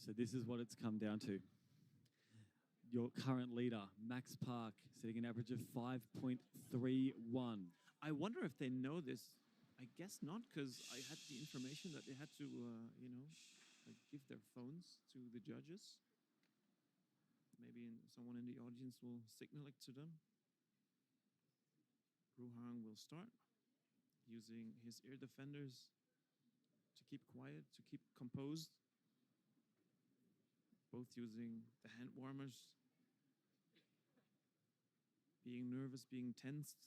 So this is what it's come down to. Your current leader, Max Park, setting an average of 5.31. I wonder if they know this. I guess not, because I had the information that they had to, you know, give their phones to the judges. Maybe someone in the audience will signal it to them. Ruihang will start using his ear defenders to keep quiet, to keep composed. Both using the hand warmers. Being nervous, being tensed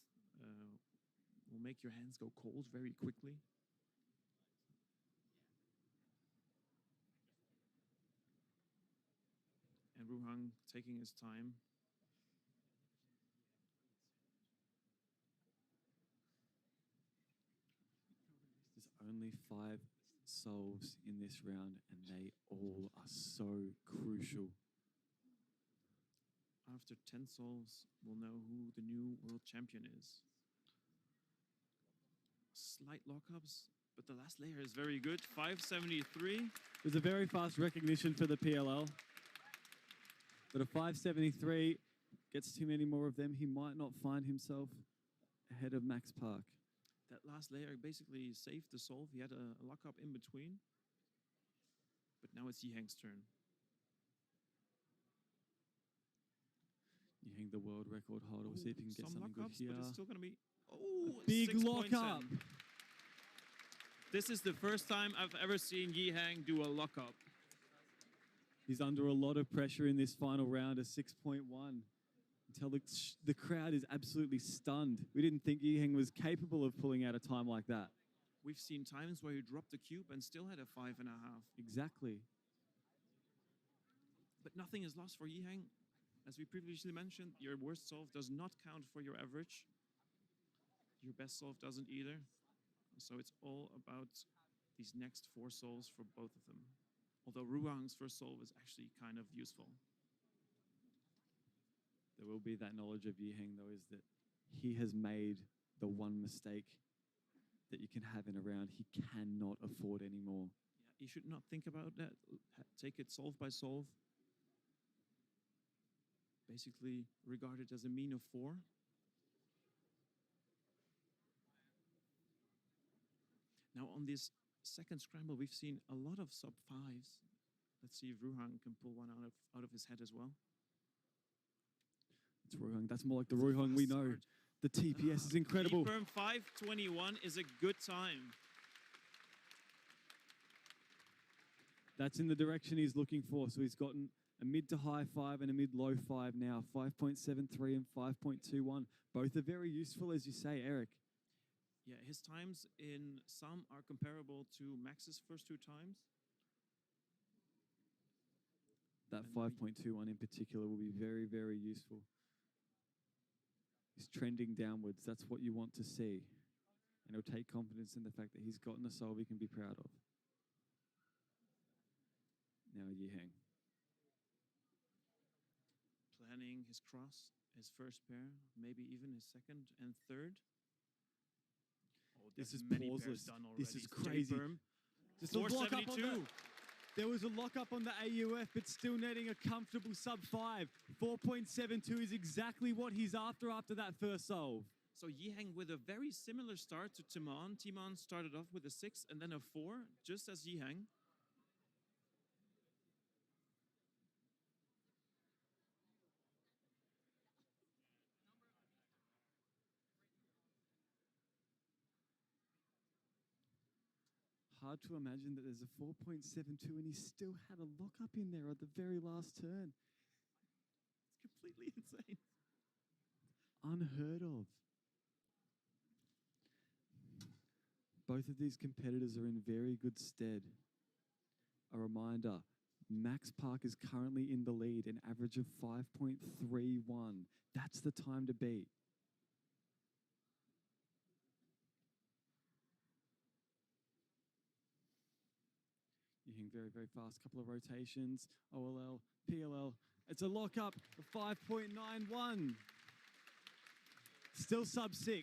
will make your hands go cold very quickly. And Ruihang taking his time. There's only 5 solves in this round, and they all are so crucial. After 10 solves, we'll know who the new world champion is. Slight lockups, but the last layer is very good. 573. There's a very fast recognition for the PLL. But a 573 gets too many more of them. He might not find himself ahead of Max Park. That last layer basically saved the solve. He had a lockup in between. But now it's Yiheng's turn. Yiheng, the world record holder. We'll see if he can get something good here. But it's still going to be... Oh, big lockup. This is the first time I've ever seen Yiheng do a lockup. He's under a lot of pressure in this final round, a 6.1. Until the crowd is absolutely stunned. We didn't think Yiheng was capable of pulling out a time like that. We've seen times where he dropped the cube and still had a 5.5. Exactly. But nothing is lost for Yiheng. As we previously mentioned, your worst solve does not count for your average. Your best solve doesn't either. So it's all about these next 4 solves for both of them. Although Ruihang's first solve is actually kind of useful. There will be that knowledge of Yiheng, though, is that he has made the one mistake that you can have in a round. He cannot afford anymore. Yeah, you should not think about that. Take it solve by solve. Basically, regard it as a mean of 4. Now, on this second scramble, we've seen a lot of sub-5s. Let's see if Ruihang can pull one out of his head as well. It's Ruihang. That's more like the Ruihang we know. The TPS is incredible. Firm 521 is a good time. That's in the direction he's looking for. So he's gotten a mid to high 5 and a mid low 5 now. 5.73 and 5.21. Both are very useful, as you say, Eric. Yeah, his times in some are comparable to Max's first 2 times. That 5.21 in particular will be very, very useful. He's trending downwards. That's what you want to see. And he'll take confidence in the fact that he's gotten a solve he can be proud of. Now Yiheng. Planning his cross, his first pair, maybe even his second and third. Oh, this is pauseless. This is crazy. Just 472. There was a lockup on the AUF, but still netting a comfortable sub-5. 4.72 is exactly what he's after that first solve. So Yiheng with a very similar start to Timon. Timon started off with a 6 and then a 4, just as Yiheng. Hard to imagine that there's a 4.72 and he still had a lockup in there at the very last turn. It's completely insane. Unheard of. Both of these competitors are in very good stead. A reminder, Max Park is currently in the lead, an average of 5.31. That's the time to beat. Yiheng very, very fast. Couple of rotations. OLL, PLL. It's a lockup of 5.91. Still sub-6.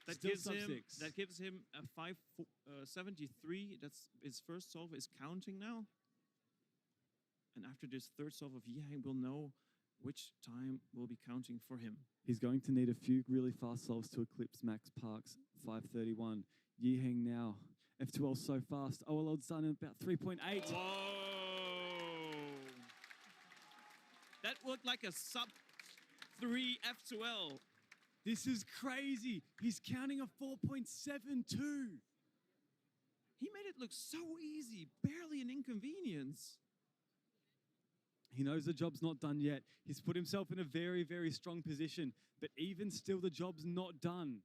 That gives him a 5.73. That's his first solve is counting now. after this third solve of Yiheng, we'll know which time will be counting for him. He's going to need a few really fast solves to eclipse Max Park's 531. Yiheng now. F2L so fast. OL's done in about 3.8. Whoa! That looked like a sub 3 F2L. This is crazy. He's counting a 4.72. He made it look so easy, barely an inconvenience. He knows the job's not done yet. He's put himself in a very, very strong position, but even still, the job's not done.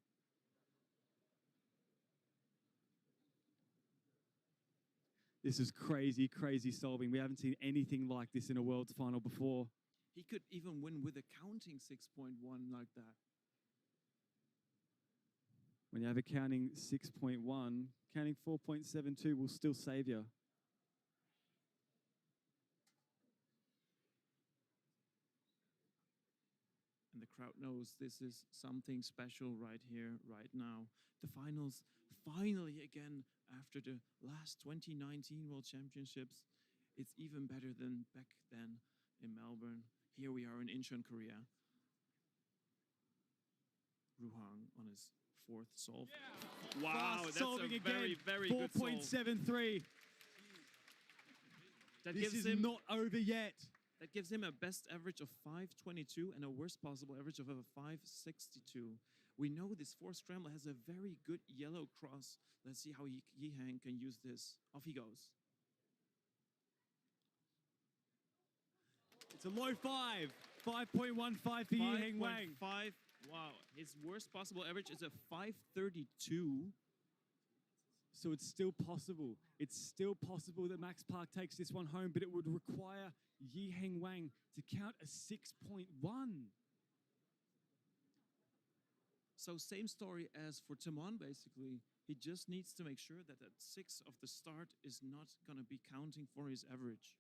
This is crazy, crazy solving. We haven't seen anything like this in a Worlds final before. He could even win with a counting 6.1 like that. When you have a counting 6.1, counting 4.72 will still save you. And the crowd knows this is something special right here, right now. The finals, finally again, after the last 2019 World Championships. It's even better than back then in Melbourne. Here we are in Incheon, Korea. Ruihang on his fourth solve. Yeah. Wow, Fast that's solving a very, again. very good solve. 4.73. This is not over yet. That gives him a best average of 522 and a worst possible average of a 562. We know this fourth scramble has a very good yellow cross. Let's see how Yiheng can use this. Off he goes. It's a low 5. 5.15 for Yiheng Wang. 5.5. Wow. His worst possible average is a 532. So it's still possible. It's still possible that Max Park takes this one home, but it would require Yiheng Wang to count a 6.1. So same story as for Timon, basically. He just needs to make sure that 6 of the start is not going to be counting for his average.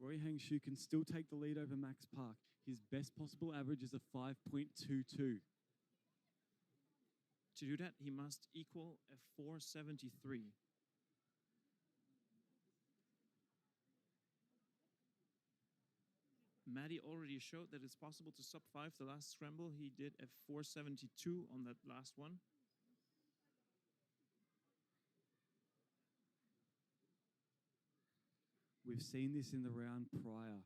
Ruihang Xu can still take the lead over Max Park. His best possible average is a 5.22. To do that, he must equal a 473. Maddie already showed that it's possible to sub 5 the last scramble. He did a 472 on that last one. We've seen this in the round prior.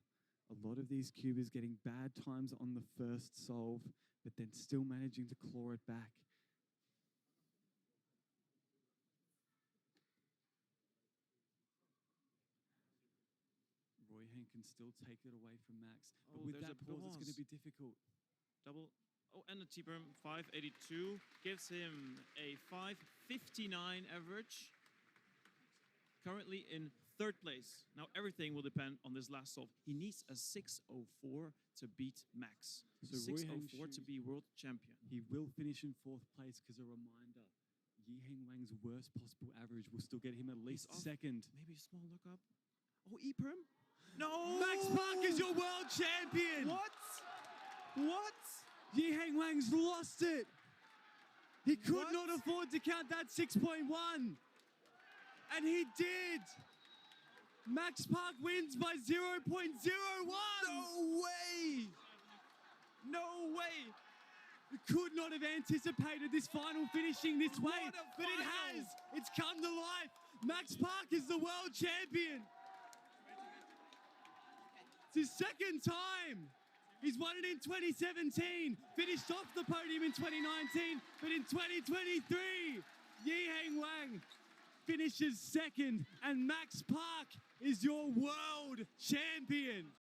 A lot of these cubers getting bad times on the first solve, but then still managing to claw it back. Ruihang can still take it away from Max, but with that pause, it's going to be difficult. Double. Oh, and a T-berm, 582, gives him a 559 average. Currently in third place. Now everything will depend on this last solve. He needs a 604 to beat Max. So 604 to be world champion. He will finish in fourth place because a reminder, Yiheng Wang's worst possible average will still get him at least second. Maybe a small look up. Oh, E-perm? No! Max Park is your world champion! What? What? Yiheng Wang's lost it! He could not afford to count that 6.1! And he did! Max Park wins by 0.01! No way! No way! We could not have anticipated this final finishing this way, but it has! It's come to life! Max Park is the world champion! It's his second time! He's won it in 2017, finished off the podium in 2019, but in 2023, Yiheng Wang finishes second, and Max Park is your world champion.